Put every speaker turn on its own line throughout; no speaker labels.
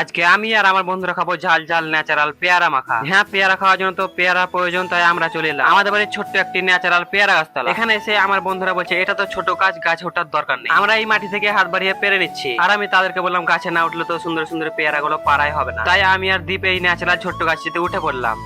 আজকে আমি আর আমার বন্ধুরা খাবো ঝাল ঝাল ন্যাচারাল পেয়ারা মাখা। হ্যাঁ, পেয়ারা খাওয়ার জন্য তো পেয়ারা প্রয়োজন, তাই আমরা চলে এলাম আমাদের বাড়ির ছোট্ট একটি ন্যাচারাল পেয়ারা গাছতলা। এখানে এসে আমার বন্ধুরা বলছে এটা তো ছোট গাছ, গাছ ওঠার দরকার নেই, আমরা এই মাটি থেকে হাত বাড়িয়ে পেরে নিচ্ছি। আর আমি তাদেরকে বললাম গাছে না উঠলে তো সুন্দর সুন্দর পেয়ারা গুলো পাড়াই হবে না, তাই আমি আর দীপ এই ন্যাচারাল ছোট্ট গাছটিতে উঠে পড়লাম।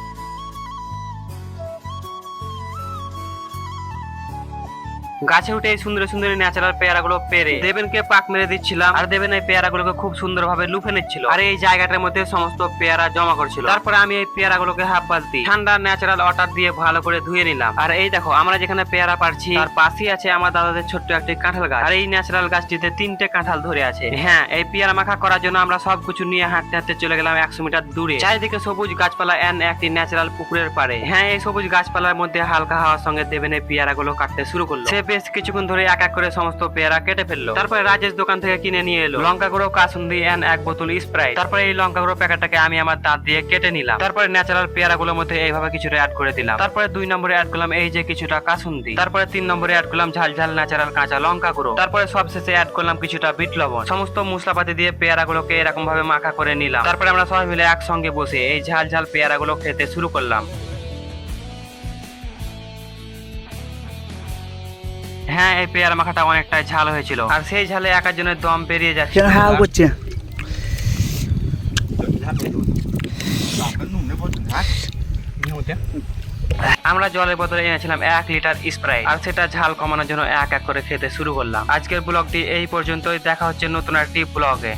গাছে উঠে এই সুন্দর সুন্দর ন্যাচারাল পেয়ারা গুলো পেরে দেবেনকে পাক মেরে দিচ্ছিলাম, আর দেবেন এই পেয়ারা গুলোকে খুব সুন্দর ভাবে লুফে নিচ্ছিল, আর এই জায়গাটার মধ্যে সমস্ত পেয়ারা জমা করছিল। তারপরে আমি এই পেয়ারা গুলোকে হাফ বালতি ঠান্ডা ন্যাচারাল ওয়াটার দিয়ে ভালো করে ধুয়ে নিলাম। আর এই দেখো আমরা যেখানে পেয়ারা পারছি তার পাশেই আছে আমার দাদাদের ছোট্ট একটি কাঁঠাল গাছ, আর এই ন্যাচারাল গাছটিতে 3টে কাঁঠাল ধরে আছে। হ্যাঁ, এই পেয়ারা মাখা করার জন্য আমরা সবকিছু নিয়ে হাঁটতে হাঁটতে চলে গেলাম 100 মিটার দূরে। চারিদিকে সবুজ গাছপালা একটি ন্যাচারাল পুকুরের পাড়ে। হ্যাঁ, এই সবুজ গাছপালার মধ্যে হালকা হাওয়ার সঙ্গে দেবেন এই পেয়ারা গুলো কাটতে শুরু করলো। সে বেশ কিছুক্ষণ ধরে এক এক করে সমস্ত পেয়ারা কেটে ফেললো। তারপরে রাজেশ দোকান থেকে কিনে নিয়ে এলো লঙ্কা গুঁড়ো, কাসুন্দি এন্ড 1 বোতল স্প্রাইট। তারপরে এই লঙ্কা গুঁড়ো প্যাকেটটাকে আমি আমার দাঁত দিয়ে কেটে নিলাম। তারপরে ন্যাচারাল পেয়ারা গুলোর মধ্যে এইভাবে কিছুটা অ্যাড করে দিলাম। তারপরে 2 নম্বরে অ্যাড করলাম এই যে কিছুটা কাসুন্দি। তারপরে 3 নম্বরে অ্যাড করলাম ঝাল ঝাল ন্যাচারাল কাঁচা লঙ্কা গুঁড়ো। তারপরে সবশেষে অ্যাড করলাম কিছুটা বিট লবণ। সমস্ত মশলাপাতি দিয়ে পেয়ারা গুলোকে এরকম ভাবে মাখা করে নিলাম। তারপরে আমরা সবাই মিলে একসঙ্গে বসে এই ঝাল ঝাল পেয়ারা গুলো খেতে শুরু করলাম। হ্যাঁ, এই পেয়ারা মাখাটা অনেকটাই ঝাল হয়েছিল, আর সেই ঝালে একার জন্য দম বেরিয়ে যাচ্ছে। আমরা জলের বোতলে এনেছিলাম 1 লিটার স্প্রাইট, আর সেটা ঝাল কমানোর জন্য এক এক করে খেতে শুরু করলাম। আজকের ব্লগটি এই পর্যন্তই, দেখা হচ্ছে নতুন একটি ব্লগে।